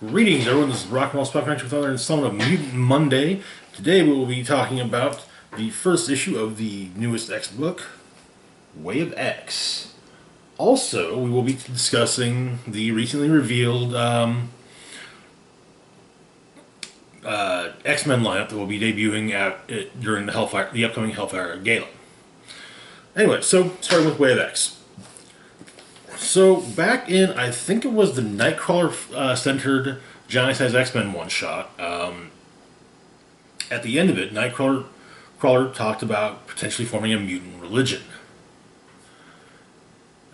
Greetings, everyone. This is Rock and Roll Spot Crunch with another installment of Mutant Monday. Today we will be talking about the first issue of the newest X book, Way of X. Also, we will be discussing the recently revealed X-Men lineup that will be debuting during the upcoming Hellfire Gala. Anyway, so starting with Way of X. So back in, I think it was the Nightcrawler centered Giant Size X-Men one shot. At the end of it, Nightcrawler talked about potentially forming a mutant religion,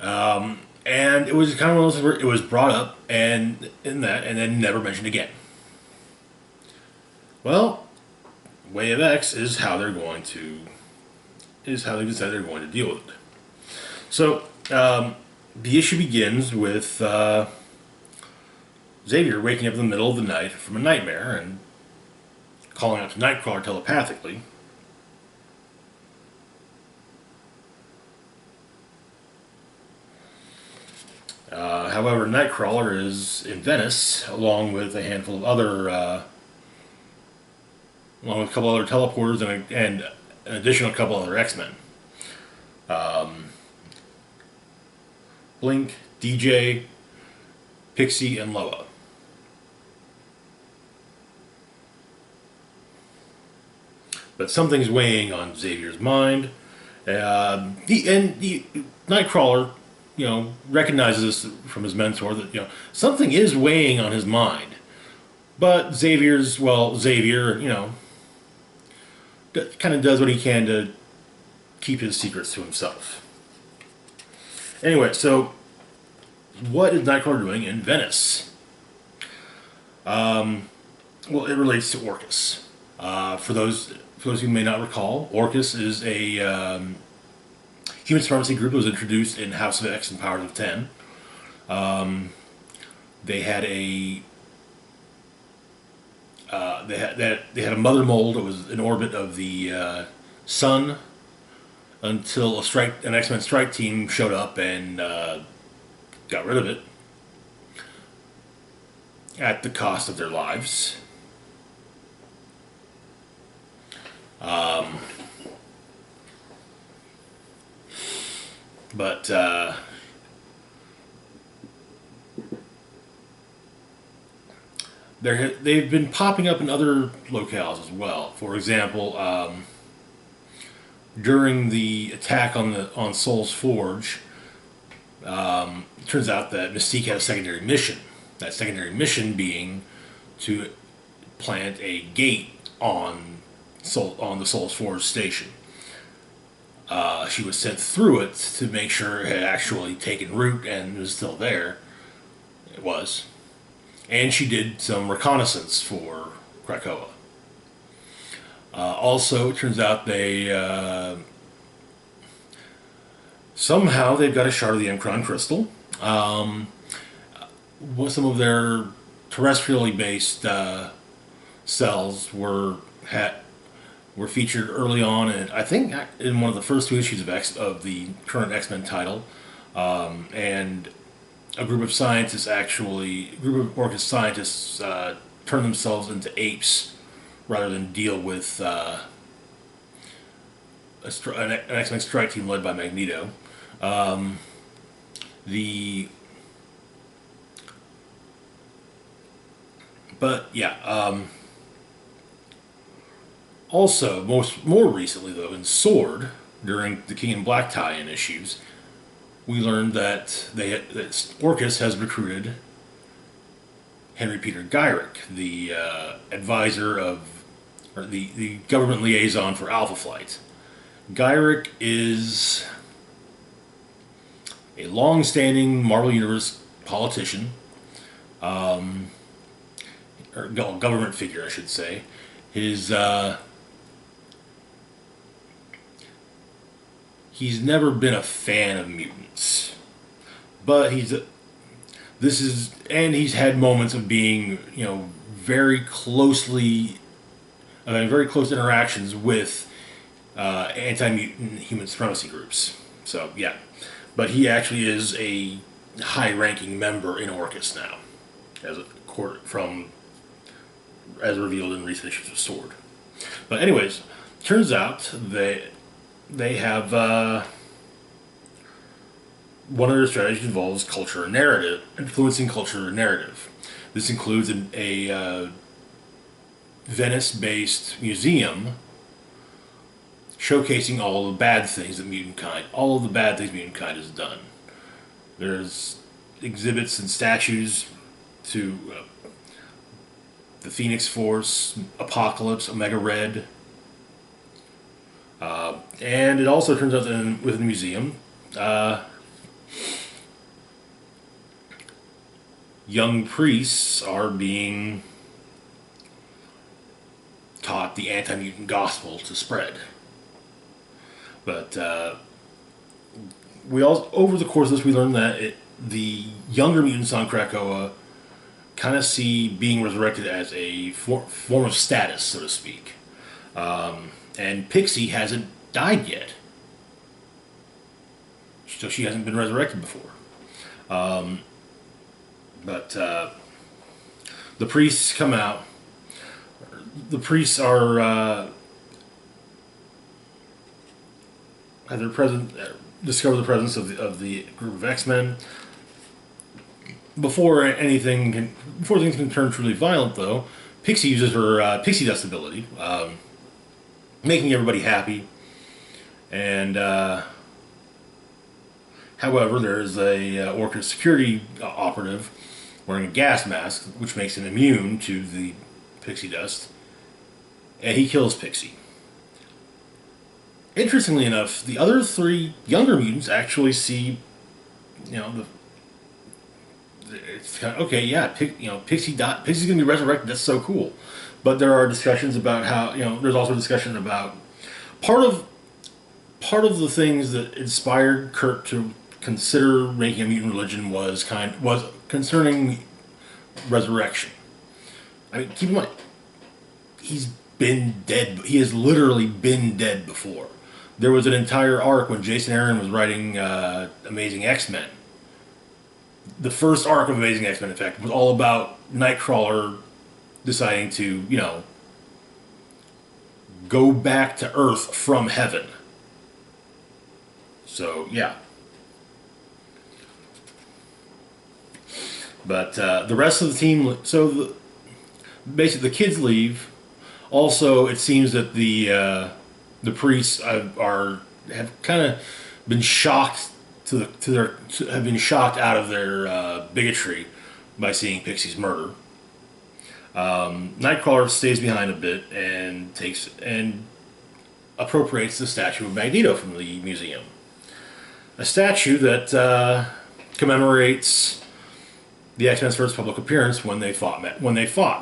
and it was kind of one of those where it was brought up and in that, and then never mentioned again. Well, Way of X is how they're going to they decide they're going to deal with it. So. The issue begins with Xavier waking up in the middle of the night from a nightmare and calling out to Nightcrawler telepathically. However, Nightcrawler is in Venice along with a handful of other, along with a couple other teleporters and an additional couple other X-Men. Blink, DJ, Pixie, and Loa. But something's weighing on Xavier's mind. Nightcrawler, recognizes this from his mentor that something is weighing on his mind. But Xavier, kind of does what he can to keep his secrets to himself. Anyway, so what is Nightcrawler doing in Venice? Well, it relates to Orcus. For those who may not recall, Orcus is a human supremacy group that was introduced in House of X and Powers of 10. They had a they had a mother mold that was in orbit of the sun. Until an X-Men strike team showed up and got rid of it at the cost of their lives. But they've been popping up in other locales as well. For example, during the attack on Soul's Forge, it turns out that Mystique had a secondary mission. That secondary mission being to plant a gate on the Soul's Forge station. She was sent through it to make sure it had actually taken root and was still there. It was. And she did some reconnaissance for Krakoa. Also, it turns out somehow they've got a shard of the Emkron crystal. Some of their terrestrially based cells were featured early on, and I think in one of the first two issues of the current X-Men title, and a group of Orcus scientists turned themselves into apes rather than deal with an X-Men strike team led by Magneto. Also, more recently though, in Sword, during the King and Black tie-in issues, we learned that Orcus has recruited Henry Peter Gyrick, the advisor or the government liaison for Alpha Flight. Gyrick is a long-standing Marvel Universe politician, or government figure, I should say. He's never been a fan of mutants, but he's had moments of being, very close interactions with anti-mutant human supremacy groups. So, yeah. But he actually is a high-ranking member in Orcus now. as a from as revealed in recent issues of Sword. But anyways, turns out they have one of their strategies involves culture and narrative, influencing culture and narrative. This includes a Venice-based museum showcasing all the bad things that all of the bad things mutant kind has done. There's exhibits and statues to the Phoenix Force, Apocalypse, Omega Red, and it also turns out that within the museum, young priests are being taught the anti-mutant gospel to spread. But over the course of this, we learned that the younger mutants on Krakoa kind of see being resurrected as a form of status, so to speak. And Pixie hasn't died yet, so she hasn't been resurrected before. But the priests come out. The priests are discover the presence of the group of X-Men. Before things can turn truly violent, though, Pixie uses her pixie dust ability, making everybody happy. And however, there's a Orchid security operative wearing a gas mask, which makes him immune to the pixie dust, and he kills Pixie. Interestingly enough, the other three younger mutants actually see, it's kind of okay. Yeah, Pixie's gonna be resurrected. That's so cool. But there are discussions about how there's also discussion about part of the things that inspired Kurt to consider making a mutant religion was concerning resurrection. I mean, keep in mind, he's been dead. He has literally been dead before. There was an entire arc when Jason Aaron was writing Amazing X-Men. The first arc of Amazing X-Men, in fact, was all about Nightcrawler deciding to, go back to Earth from heaven. So, yeah. But the rest of the team, basically the kids leave. Also, it seems that the priests have kind of been shocked have been shocked out of their bigotry by seeing Pixie's murder. Nightcrawler stays behind a bit and appropriates the statue of Magneto from the museum. A statue that commemorates the X-Men's first public appearance when they fought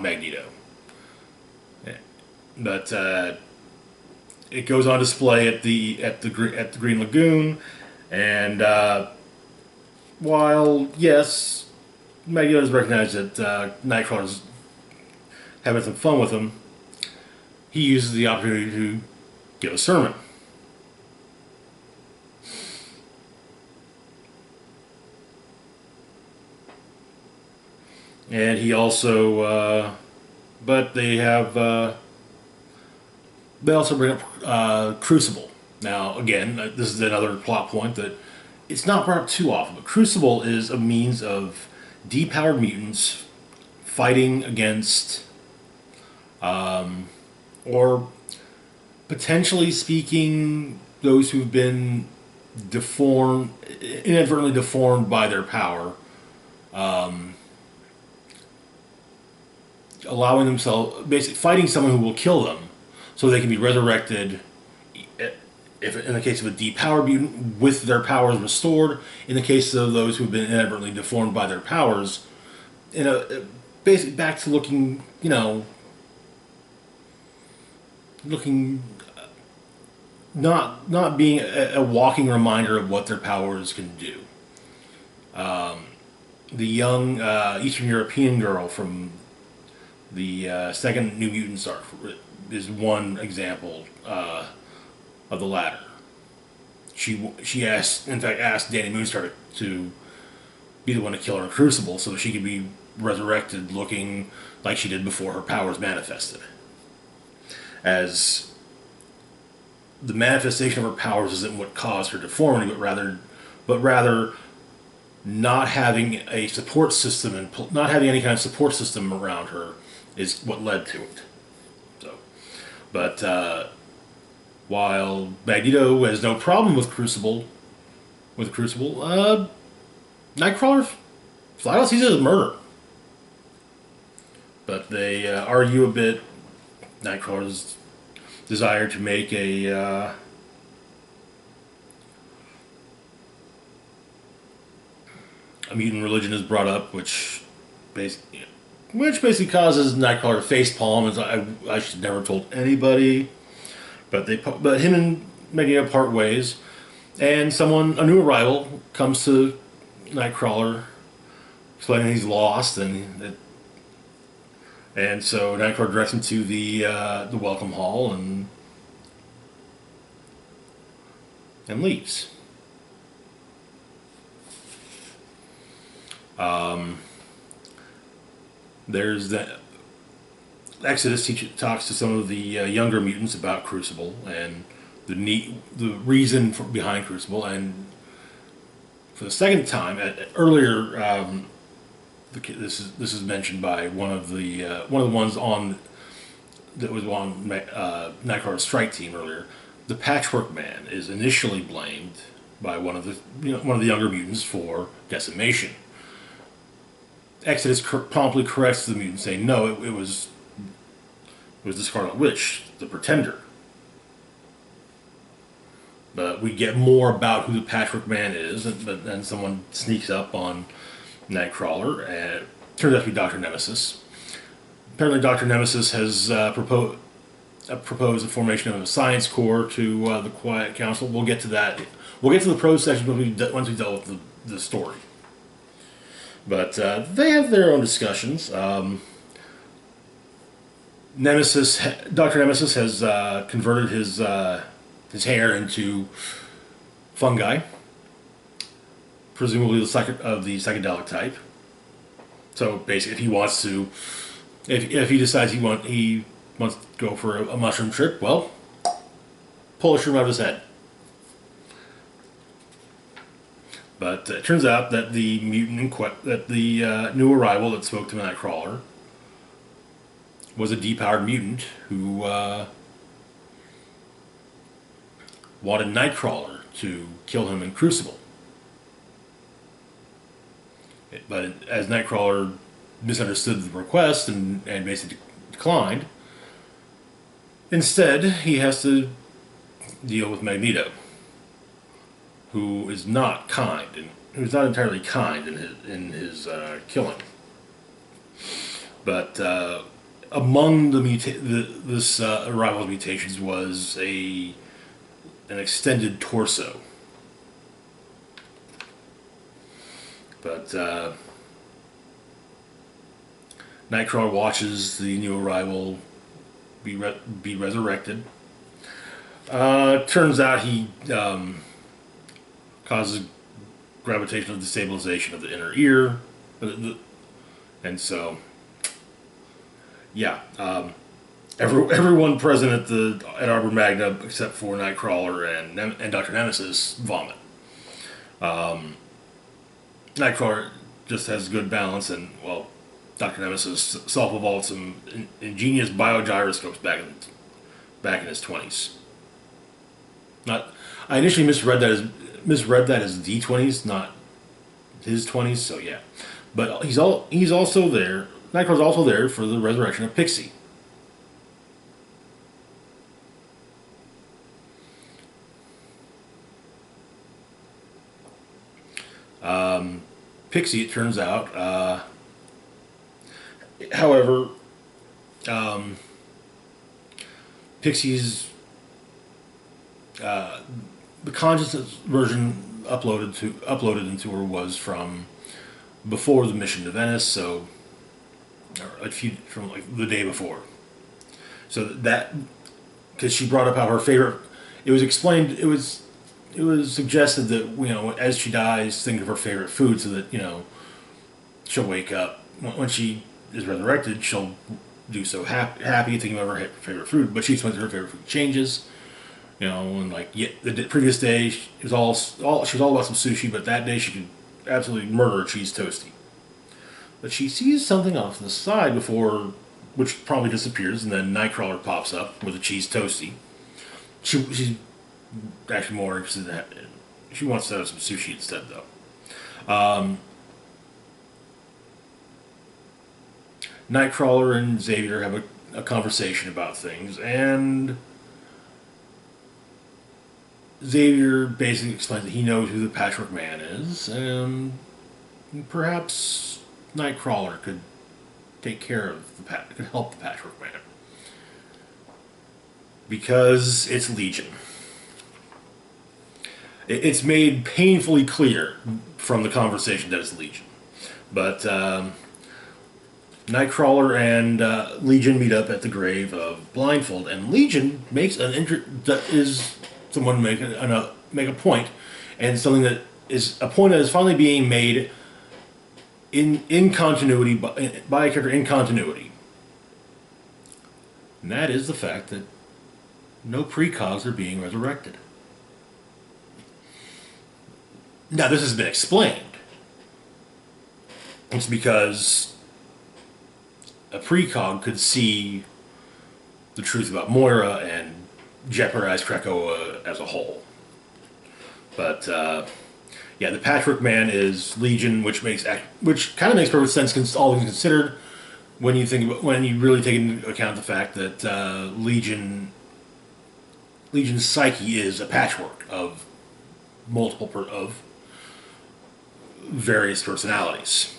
Magneto. But it goes on display at the Green Lagoon, and while yes, Magneto has recognized that Nightcrawler's having some fun with him, he uses the opportunity to give a sermon. And he also, but they also bring up Crucible. Now, again, this is another plot point that it's not brought up too often, but Crucible is a means of depowered mutants fighting against, or potentially speaking, those who've been inadvertently deformed by their power, allowing themselves, basically fighting someone who will kill them so they can be resurrected, if in the case of a depowered mutant, with their powers restored. In the case of those who've been inadvertently deformed by their powers, basically back to looking not being a walking reminder of what their powers can do. The young Eastern European girl from the second New Mutants arc is one example of the latter. She asked Danny Moonstar to be the one to kill her in Crucible so that she could be resurrected looking like she did before her powers manifested. As the manifestation of her powers isn't what caused her deformity, but rather not having a support system and not having any kind of support system around her is what led to it. So, but while Magneto has no problem with Crucible, Nightcrawler flat out sees it as murder. But they argue a bit. Nightcrawler's desire to make a mutant religion is brought up, which basically causes Nightcrawler to facepalm. As I should never have told anybody, but him and Magneto part ways, and a new arrival, comes to Nightcrawler, explaining he's lost, and so Nightcrawler directs him to the welcome hall and leaves. There's the Exodus talks to some of the younger mutants about Crucible and the reason behind Crucible, and for the second time, earlier, this is mentioned by one of the ones on that was on Nightcrawler's strike team earlier. The Patchwork Man is initially blamed by one of the younger mutants for decimation. Exodus promptly corrects the mutant, saying no, it was the Scarlet Witch, the Pretender. But we get more about who the Patchwork Man is, but then someone sneaks up on Nightcrawler, and it turns out to be Dr. Nemesis. Apparently, Dr. Nemesis has proposed the formation of a science corps to the Quiet Council. We'll get to that. We'll get to the prose section once we dealt with the story. But they have their own discussions. Dr. Nemesis has converted his hair into fungi, presumably of the psychedelic type. So basically, if he wants to, if he decides he wants to go for a mushroom trip, well, pull a shroom out of his head. But it turns out that the new arrival that spoke to Nightcrawler was a depowered mutant who wanted Nightcrawler to kill him in Crucible. But as Nightcrawler misunderstood the request and basically declined, instead he has to deal with Magneto, who is not kind and who's not entirely kind in his killing. But among this arrival's mutations was an extended torso. But Nightcrawler watches the new arrival be resurrected. Turns out he causes gravitational destabilization of the inner ear, and so yeah, everyone present at Arbor Magna except for Nightcrawler and Dr. Nemesis vomit. Nightcrawler just has good balance, and well, Dr. Nemesis self-evolved some ingenious biogyroscopes back in his 20s. I initially misread that as D20s, not his 20s. So yeah, but he's also there. Nightcrawler's also there for the resurrection of Pixie. Pixie, it turns out, however, Pixie's the consciousness version uploaded into her was from before the mission to Venice, so from like the day before. So that because she brought up how her favorite, it was explained, it was suggested that as she dies, think of her favorite food so that she'll wake up when she is resurrected, she'll do so happy, thinking of her favorite food. But she explains that her favorite food changes. And like the previous day, she was all about some sushi, but that day she could absolutely murder a cheese toastie. But she sees something off to the side which probably disappears, and then Nightcrawler pops up with a cheese toastie. She's actually more interested in that. She wants to have some sushi instead, though. Nightcrawler and Xavier have a conversation about things, and Xavier basically explains that he knows who the Patchwork Man is, and perhaps Nightcrawler could take care of could help the Patchwork Man. Because it's Legion. It's made painfully clear from the conversation that it's Legion. But Nightcrawler and Legion meet up at the grave of Blindfold, and Legion makes someone make a point, and something that is a point that is finally being made in continuity by a character in continuity, and that is the fact that no precogs are being resurrected. Now, this has been explained. It's because a precog could see the truth about Moira and jeopardize Krakoa as a whole. But yeah, the Patchwork Man is Legion, which kind of makes perfect sense, all things considered, when you really take into account the fact that Legion's psyche is a patchwork of various personalities.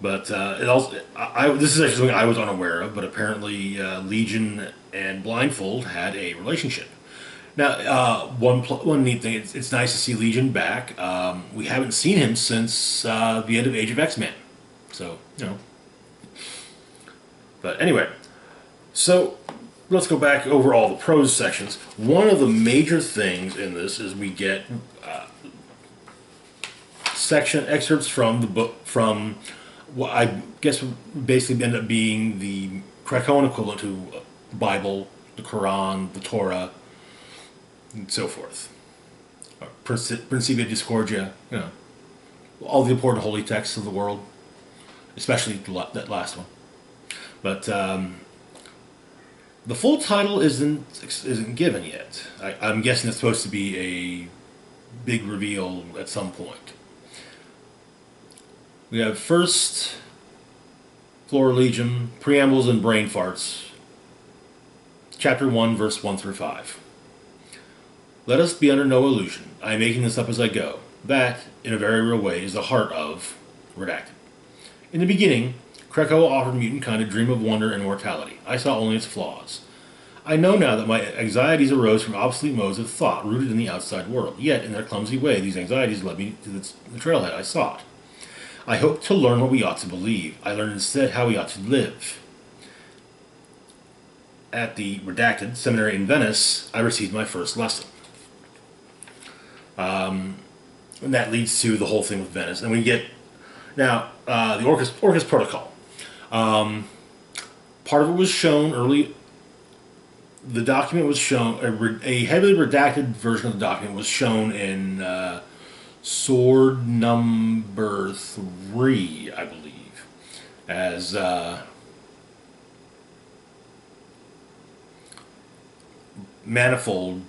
But this is actually something I was unaware of, but apparently Legion and Blindfold had a relationship. Now, one neat thing, it's nice to see Legion back. We haven't seen him since the end of Age of X-Men. So, But anyway, so let's go back over all the prose sections. One of the major things in this is we get section excerpts from the book, from what I guess basically end up being the Krakoan equivalent to the Bible, the Quran, the Torah, and so forth. Principia Discordia, all the important holy texts of the world, especially that last one. But the full title isn't given yet. I'm guessing it's supposed to be a big reveal at some point. We have First Floor Legion, Preambles and Brain Farts, Chapter 1, verse 1 through 5. Let us be under no illusion. I am making this up as I go. That, in a very real way, is the heart of Redacted. In the beginning, Krakoa offered mutant kind a dream of wonder and immortality. I saw only its flaws. I know now that my anxieties arose from obsolete modes of thought rooted in the outside world. Yet, in their clumsy way, these anxieties led me to the trailhead I sought. I hoped to learn what we ought to believe. I learned instead how we ought to live. At the Redacted Seminary in Venice, I received my first lesson. And that leads to the whole thing with Venice. And we get, now, the Orcus Protocol. Part of it was shown early. The document was shown, a heavily redacted version of the document was shown in Sword number 3, I believe, as Manifold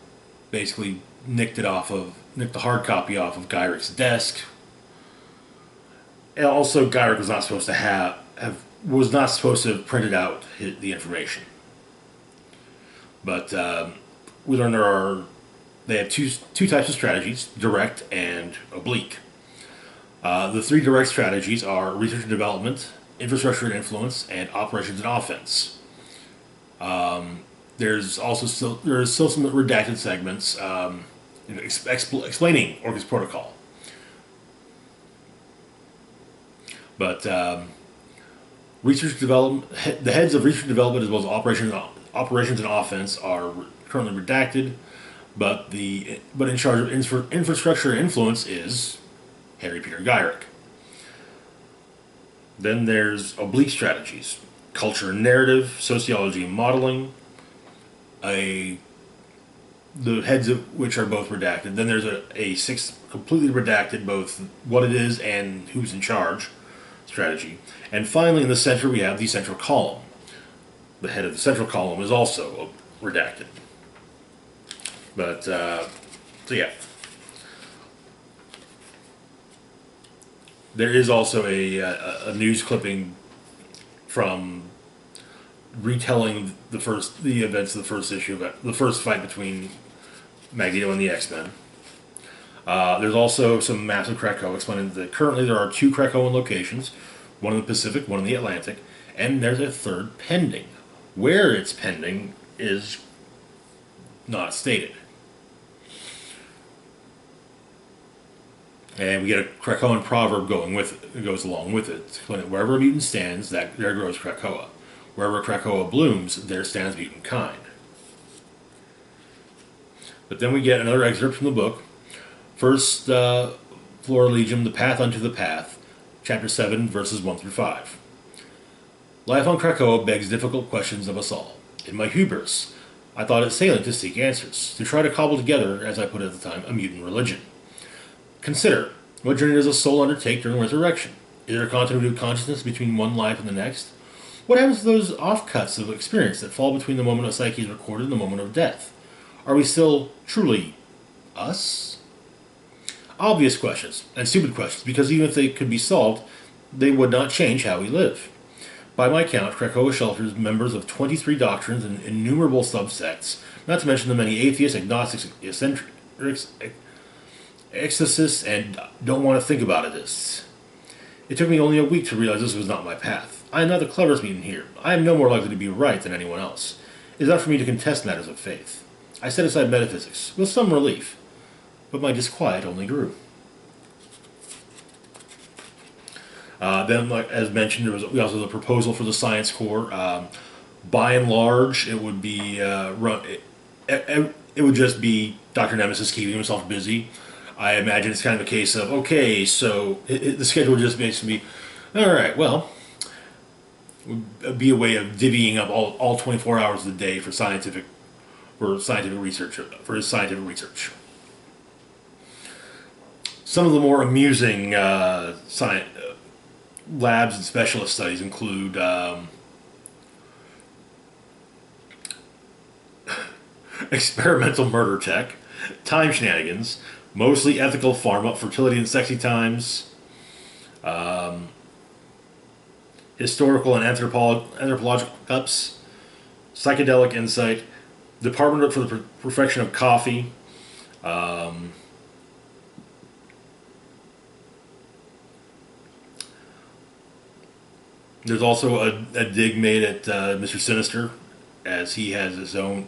basically nicked the hard copy off of Gyric's desk. And also, Gyric was not supposed to have printed out the information. But we learned they have two types of strategies: direct and oblique. The 3 direct strategies are research and development, infrastructure and influence, and operations and offense. There's still some redacted segments explaining Orcus Protocol. But research development, the heads of research and development as well as operations and offense are currently redacted, but in charge of infrastructure and influence is Harry Peter Gyric. Then there's oblique strategies, culture and narrative, sociology and modeling, a the heads of which are both redacted. Then there's a sixth completely redacted, both what it is and who's in charge strategy. And finally, in the center, we have the central column. The head of the central column is also redacted. But, so yeah. There is also a news clipping from retelling the events of the first issue of the first fight between Magneto and the X-Men. There's also some maps of Krakoa explaining that currently there are 2 Krakoan locations, one in the Pacific, one in the Atlantic, and there's a third pending. Where it's pending is not stated. And we get a Krakoan proverb goes along with it. Wherever a mutant stands, there grows Krakoa. Wherever Krakoa blooms, there stands mutant kind. But then we get another excerpt from the book. First, Flora Legion, The Path Unto the Path, Chapter 7, verses 1 through 5. Life on Krakoa begs difficult questions of us all. In my hubris, I thought it salient to seek answers, to try to cobble together, as I put it at the time, a mutant religion. Consider, what journey does a soul undertake during resurrection? Is there a continuity of consciousness between one life and the next? What happens to those offcuts of experience that fall between the moment a psyche is recorded and the moment of death? Are we still truly us? Obvious questions, and stupid questions, because even if they could be solved, they would not change how we live. By my count, Krakoa shelters members of 23 doctrines and innumerable subsects, not to mention the many atheists, agnostics, eccentrics, exorcists, and don't want to think about it. It took me only a week to realize this was not my path. I am not the cleverest mutant here. I am no more likely to be right than anyone else. It is not for me to contest matters of faith. I set aside metaphysics, with some relief, but my disquiet only grew. Then, like as mentioned, we also have the proposal for the Science Corps. By and large, it would be it would just be Dr. Nemesis keeping himself busy. I imagine it's kind of a case of, okay, so the schedule just basically be, all right, well, would be a way of divvying up all 24 hours of the day for scientific research, for his scientific research. Some of the more amusing labs and specialist studies include experimental murder tech, time shenanigans, mostly ethical pharma, fertility and sexy times, historical and anthropological cups, psychedelic insight, Department for the Perfection of Coffee, there's also a dig made at Mr. Sinister, as he has his own.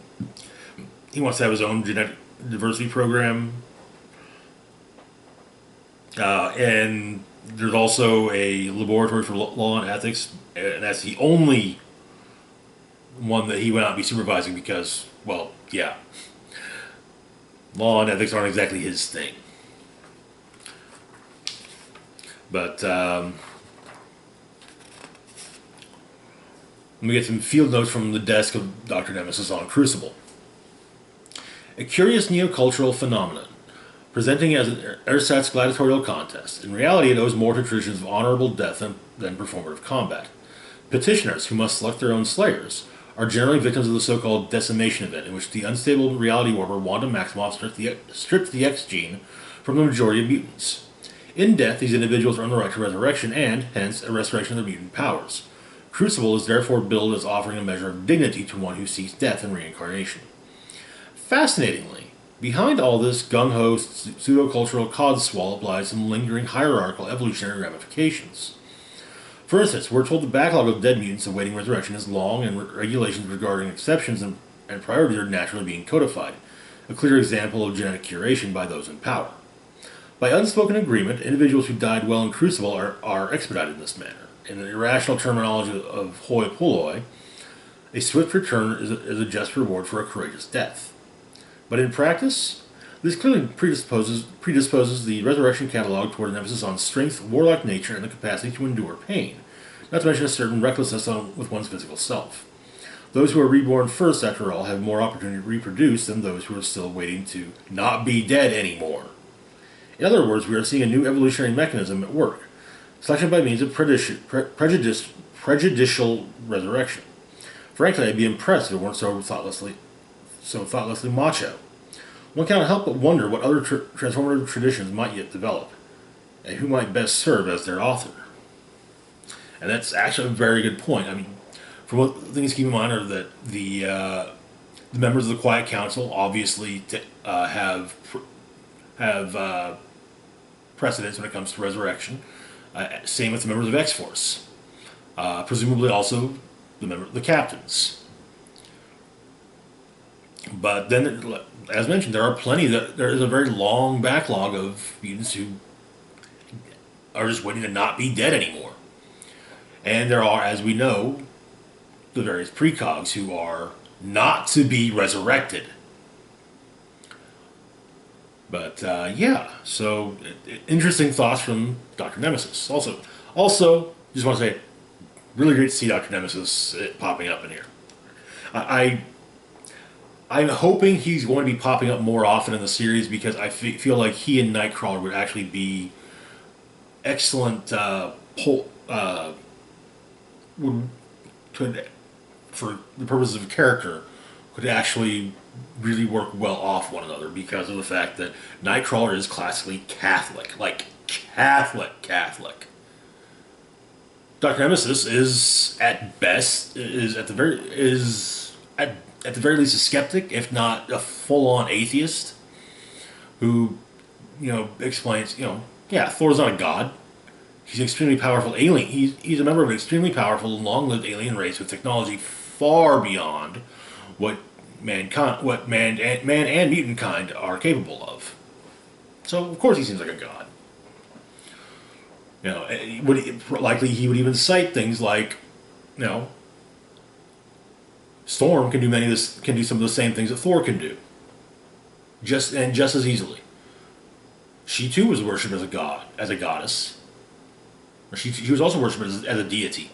He wants to have his own genetic diversity program, and there's also a laboratory for law and ethics, and that's the only one that he would not be supervising because, well, yeah, law and ethics aren't exactly his thing. But let me get some field notes from the desk of Dr. Nemesis on Crucible. A curious neocultural phenomenon, presenting as an ersatz gladiatorial contest. In reality, it owes more to traditions of honorable death than performative combat. Petitioners, who must select their own slayers, are generally victims of the so-called decimation event, in which the unstable reality warper Wanda Maximoff stripped the X gene from the majority of mutants. In death, these individuals earn the right to resurrection and, hence, a restoration of their mutant powers. Crucible is therefore billed as offering a measure of dignity to one who seeks death and reincarnation. Fascinatingly, behind all this gung-ho pseudo-cultural codswallop lies some lingering hierarchical evolutionary ramifications. For instance, we're told the backlog of dead mutants awaiting resurrection is long, and regulations regarding exceptions and priorities are naturally being codified, a clear example of genetic curation by those in power. By unspoken agreement, individuals who died well in Crucible are expedited in this manner. In the irrational terminology of hoi polloi, a swift return is a just reward for a courageous death. But in practice, this clearly predisposes the resurrection catalog toward an emphasis on strength, warlike nature, and the capacity to endure pain, not to mention a certain recklessness with one's physical self. Those who are reborn first, after all, have more opportunity to reproduce than those who are still waiting to not be dead anymore. In other words, we are seeing a new evolutionary mechanism at work. Selection by means of prejudicial resurrection. Frankly, I'd be impressed if it weren't so thoughtlessly macho. One cannot help but wonder what other transformative traditions might yet develop, and who might best serve as their author. And that's actually a very good point. I mean, for what things to keep in mind are that the members of the Quiet Council obviously have precedence when it comes to resurrection. Same with the members of X-Force. Presumably also the captains. But then, as mentioned, there is a very long backlog of mutants who are just waiting to not be dead anymore. And there are, as we know, the various precogs who are not to be resurrected. But yeah, so interesting thoughts from Dr. Nemesis. Also, just want to say, really great to see Dr. Nemesis popping up in here. I'm hoping he's going to be popping up more often in the series because I feel like he and Nightcrawler would actually be excellent for the purposes of character, could actually really work well off one another because of the fact that Nightcrawler is classically Catholic, like Catholic. Dr. Nemesis is at the very least a skeptic, if not a full-on atheist, who explains Thor's not a god. He's an extremely powerful alien. He's a member of an extremely powerful, long-lived alien race with technology far beyond what man and mutant kind are capable of. So of course he seems like a god. He would even cite things like, Storm can do some of the same things that Thor can do, just as easily. She too was worshipped as a god, as a goddess. She was also worshipped as a deity,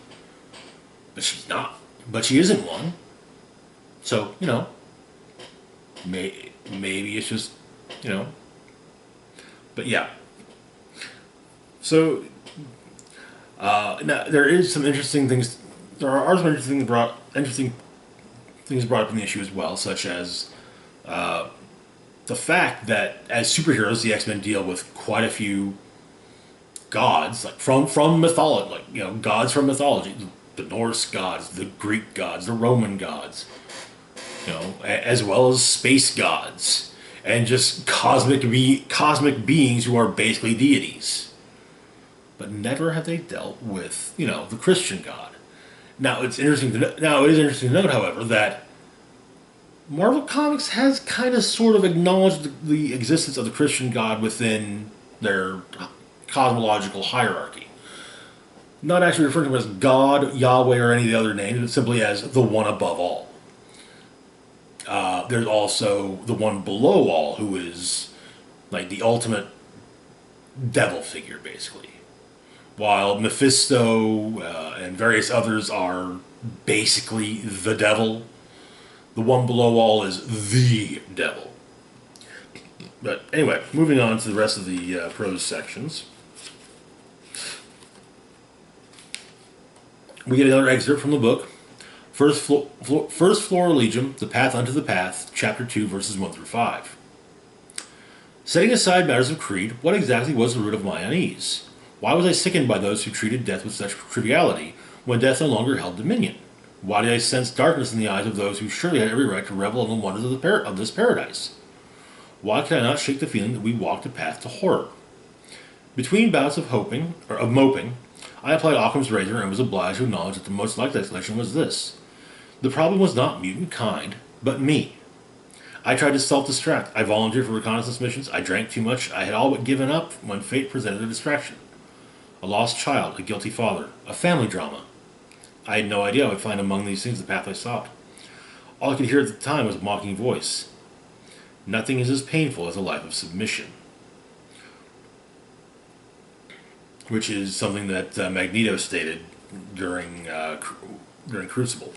but she's not. But she isn't one. So maybe it's just But yeah. So now there is some interesting things. There are some interesting things brought up in the issue as well, such as the fact that as superheroes, the X-Men deal with quite a few gods, like from mythology, gods from mythology, the Norse gods, the Greek gods, the Roman gods, as well as space gods, and just cosmic beings who are basically deities. But never have they dealt with the Christian God. Now it is interesting to note, however, that Marvel Comics has kind of sort of acknowledged the existence of the Christian God within their cosmological hierarchy. Not actually referring to him as God, Yahweh, or any of the other names, but simply as the one above all. There's also the one below all, who is like the ultimate devil figure, basically. While Mephisto and various others are basically the devil, the one below all is the devil. But anyway, moving on to the rest of the prose sections. We get another excerpt from the book. First Floor Legion, The Path Unto the Path, Chapter 2, verses 1 through 5. Setting aside matters of creed, what exactly was the root of my unease? Why was I sickened by those who treated death with such triviality, when death no longer held dominion? Why did I sense darkness in the eyes of those who surely had every right to revel in the wonders of this paradise? Why could I not shake the feeling that we walked a path to horror? Between bouts of moping, I applied Occam's razor and was obliged to acknowledge that the most likely explanation was this. The problem was not mutant kind, but me. I tried to self-distract. I volunteered for reconnaissance missions. I drank too much. I had all but given up when fate presented a distraction. A lost child, a guilty father, a family drama. I had no idea I would find among these things the path I sought. All I could hear at the time was a mocking voice. Nothing is as painful as a life of submission. Which is something that Magneto stated during during Crucible.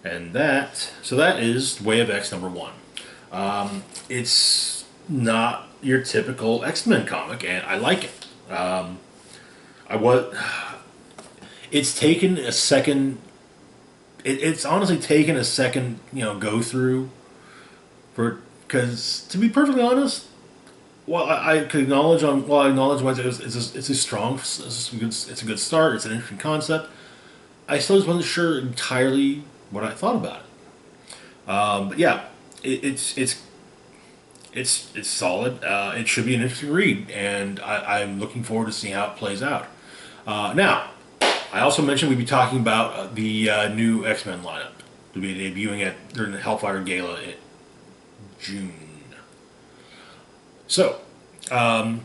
And that is Way of X #1. It's not your typical X-Men comic, and I like it. I was. It's taken a second. It's honestly taken a second, go through for, because to be perfectly honest, well, I could acknowledge I acknowledge why it's a strong, it's a good start. It's an interesting concept. I still just wasn't sure entirely what I thought about it. But yeah, it's solid. It should be an interesting read, and I'm looking forward to seeing how it plays out. Now, I also mentioned we'd be talking about the new X-Men lineup. They'll be debuting during the Hellfire Gala in June. So, the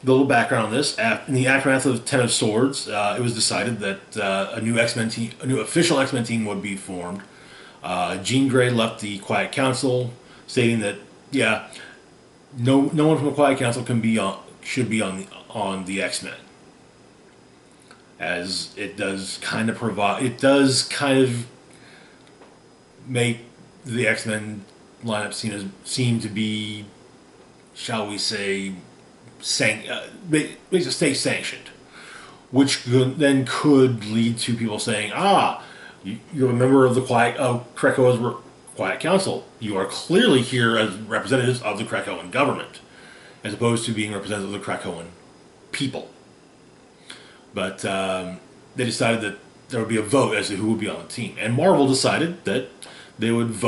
little background on this: in the aftermath of Ten of Swords, it was decided that a new official X-Men team would be formed. Jean Grey left the Quiet Council, stating that no one from the Quiet Council should be on the X-Men, as it does kind of make the X-Men lineup seem to be, shall we say, makes it stay sanctioned, which then could lead to people saying, you're a member of the Krakoa's Quiet Council. You are clearly here as representatives of the Krakoan government, as opposed to being representatives of the Krakoan people. But they decided that there would be a vote as to who would be on the team, and Marvel decided that there would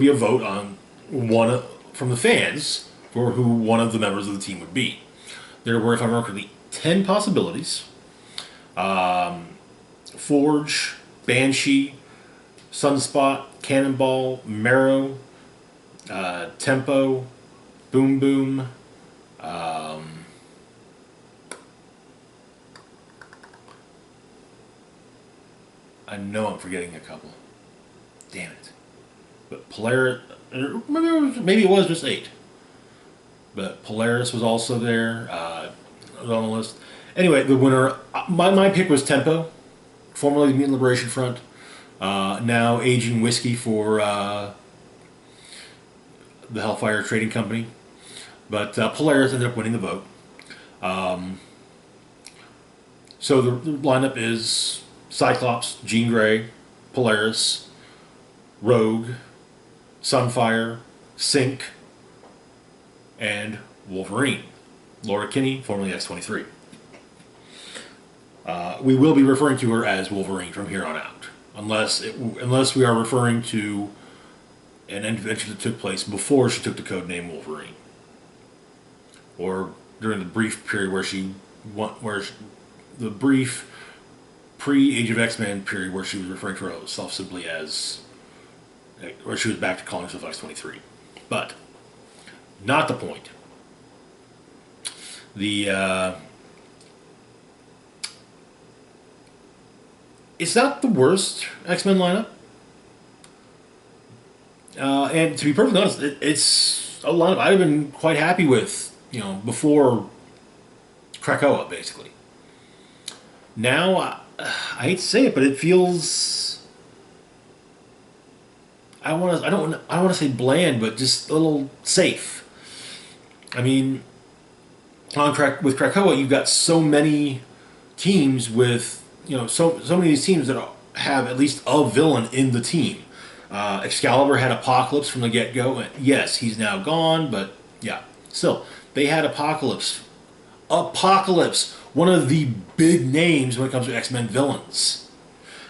be a vote on one from the fans for who one of the members of the team would be. There were, if I remember correctly, 10 possibilities. Forge, Banshee, Sunspot, Cannonball, Marrow, Tempo, Boom Boom, I know I'm forgetting a couple. Damn it. But Polaris, maybe it was just 8. But Polaris was also there, was on the list. Anyway, the winner, my pick was Tempo, formerly the Mutant Liberation Front, now aging whiskey for the Hellfire Trading Company. But Polaris ended up winning the vote. So the lineup is Cyclops, Jean Grey, Polaris, Rogue, Sunfire, Sync, and Wolverine. Laura Kinney, formerly X-23. We will be referring to her as Wolverine from here on out, unless we are referring to an adventure that took place before she took the code name Wolverine, or during the brief period the brief pre-Age of X-Men period where she was referring to herself simply as, where she was back to calling herself X-23. But not the point. It's not the worst X-Men lineup. And to be perfectly honest, it's a lineup I'd have been quite happy with, before Krakoa, basically. Now, I hate to say it, but it feels, I don't want to say bland, but just a little safe. I mean, with Krakoa, you've got so many teams with, so many of these teams that have at least a villain in the team. Excalibur had Apocalypse from the get-go. Yes, he's now gone, but yeah, still, they had Apocalypse. Apocalypse, one of the big names when it comes to X-Men villains.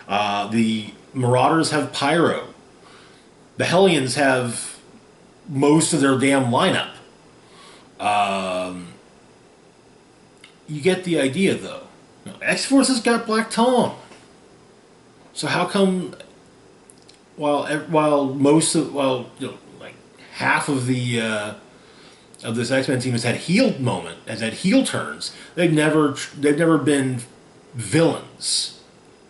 The Marauders have Pyro. The Hellions have most of their damn lineup. You get the idea, though. X-Force has got Black Tom. So how come, while half of this X-Men team has had heel turns, they've never been villains.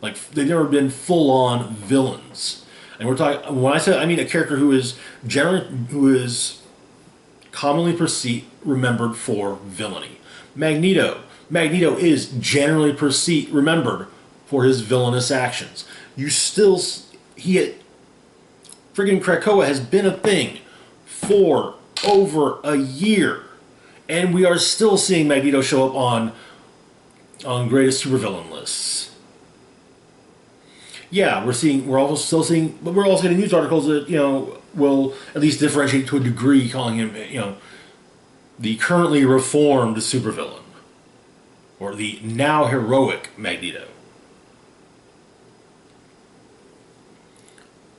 They've never been full-on villains. And we're talking, I mean a character who is commonly remembered for villainy. Magneto, Magneto is generally remembered for his villainous actions. You still he friggin' Krakoa has been a thing for over a year, and we are still seeing Magneto show up on greatest supervillain lists. Yeah, we're also still seeing, but we're also getting news articles that will at least differentiate to a degree, calling him the currently reformed supervillain or the now heroic Magneto.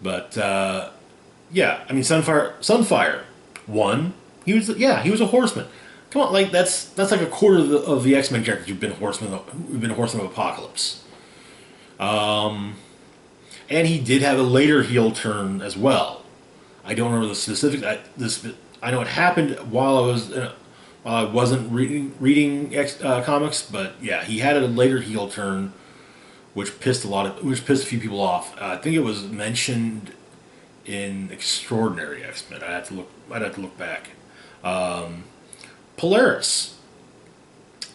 But yeah, I mean Sunfire one. He was a horseman. Come on, like that's like a quarter of the X-Men characters who've been horsemen of Apocalypse. And he did have a later heel turn as well. I don't remember the specifics. I know it happened while I wasn't reading comics, but yeah, he had a later heel turn, which pissed a few people off. I think it was mentioned in Extraordinary X-Men. I'd have to look back. Polaris.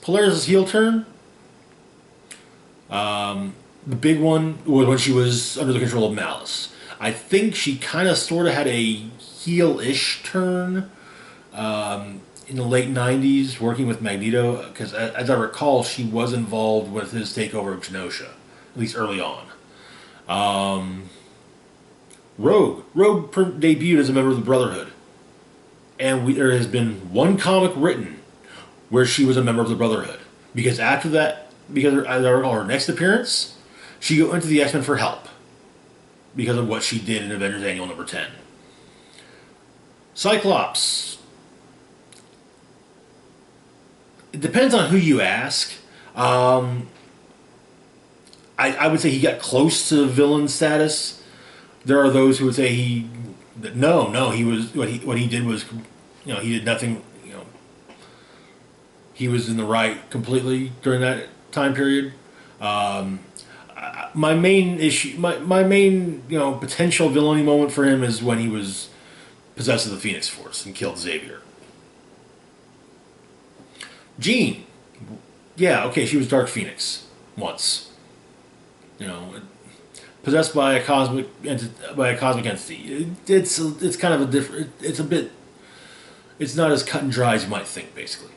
Polaris' heel turn. The big one was when she was under the control of Malice. I think she kind of sort of had a heel-ish turn in the late 90s working with Magneto, because as I recall, she was involved with his takeover of Genosha, at least early on. Rogue debuted as a member of the Brotherhood, and there has been one comic written where she was a member of the Brotherhood, because after that, because as I recall, her next appearance, she went to the X-Men for help because of what she did in Avengers Annual number 10. Cyclops. It depends on who you ask. I would say he got close to villain status. There are those who would say he was what he did was, he did nothing. He was in the right completely during that time period. My main issue, my main potential villainy moment for him is when he was possessed of the Phoenix Force and killed Xavier. Jean, yeah, okay, she was Dark Phoenix once. Possessed by a cosmic entity. It's kind of a different. It's not as cut and dry as you might think, basically.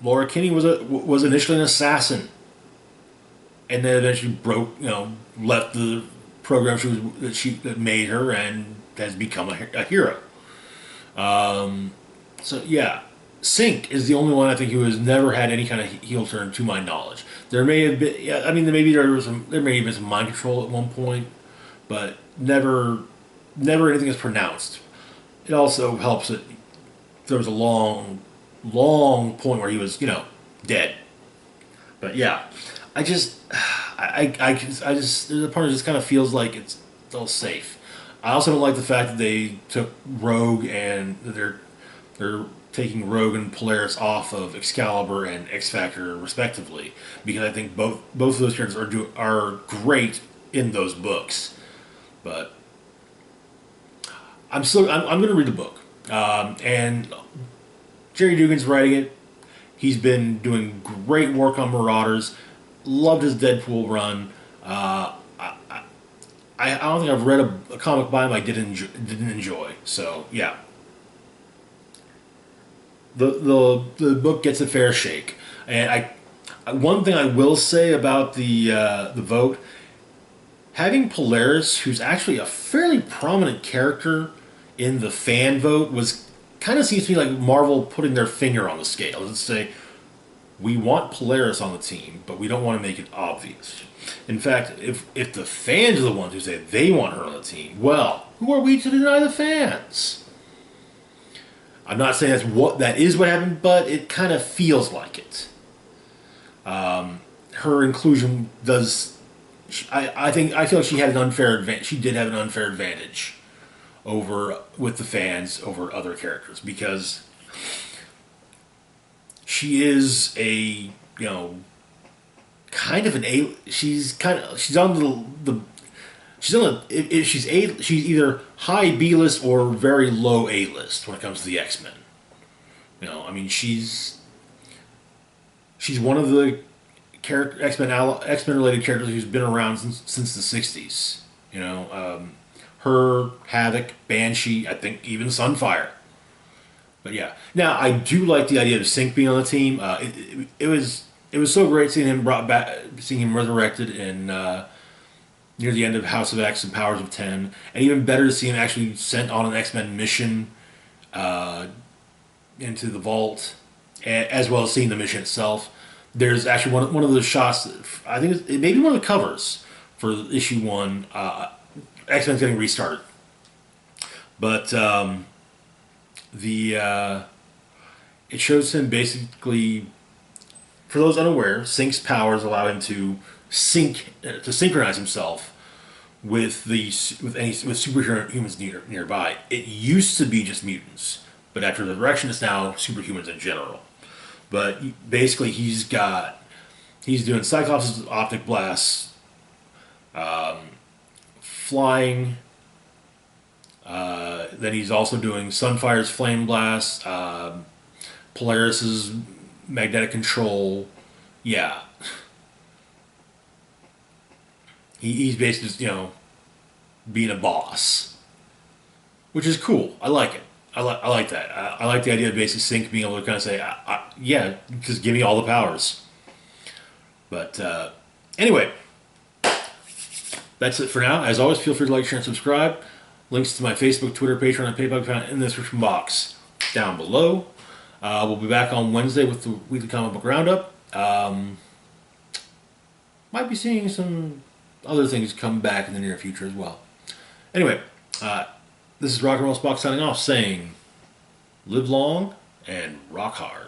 Laura Kinney was initially an assassin, and then eventually left the program that made her and has become a hero. So yeah, Sync is the only one I think who has never had any kind of heel turn, to my knowledge. There may have been, yeah, I mean, there may have been some mind control at one point, but never anything is pronounced. It also helps that there was a long point where he was, dead. But yeah, I just there's a part that just kind of feels like it's all safe. I also don't like the fact that they took Rogue and they're taking Rogue and Polaris off of Excalibur and X-Factor respectively, because I think both of those characters are great in those books. But I'm going to read the book, and Jerry Dugan's writing it. He's been doing great work on Marauders. Loved his Deadpool run. I don't think I've read a comic by him I didn't enjoy. So yeah, the book gets a fair shake. And one thing I will say about the vote, having Polaris, who's actually a fairly prominent character in the fan vote, kind of seems to me like Marvel putting their finger on the scale. Let's say, we want Polaris on the team, but we don't want to make it obvious. In fact, if the fans are the ones who say they want her on the team, well, who are we to deny the fans? I'm not saying that is what happened, but it kind of feels like it. Her inclusion does. I feel like she had an unfair advantage. She did have an unfair advantage with the fans over other characters, because she is a kind of an she's either high B list or very low A list when it comes to the X-Men. You know, I mean, she's one of the character X Men related characters who's been around since the '60s. You know, her, Havoc, Banshee, I think even Sunfire. But yeah, now I do like the idea of Sync being on the team. It was so great seeing him brought back, seeing him resurrected in near the end of House of X and Powers of Ten, and even better to see him actually sent on an X Men mission into the vault, as well as seeing the mission itself. There's actually one of those shots. I think it may be one of the covers for issue one. X Men's getting restarted, but the it shows him basically. For those unaware, Sync's powers allow him to synchronize himself with superhumans nearby. It used to be just mutants, but after the resurrection, it's now superhumans in general. But basically, he's doing Cyclops' optic blasts, flying. Then he's also doing Sunfire's flame blast, Polaris's magnetic control. Yeah, he's basically just, being a boss, which is cool. I like it. I like that. I like the idea of basically Sync being able to kind of say, yeah, just give me all the powers. But anyway, that's it for now. As always, feel free to like, share, and subscribe. Links to my Facebook, Twitter, Patreon, and PayPal account in the description box down below. We'll be back on Wednesday with the weekly comic book roundup. Might be seeing some other things come back in the near future as well. Anyway, this is Rock and Roll Spock signing off, saying, live long and rock hard.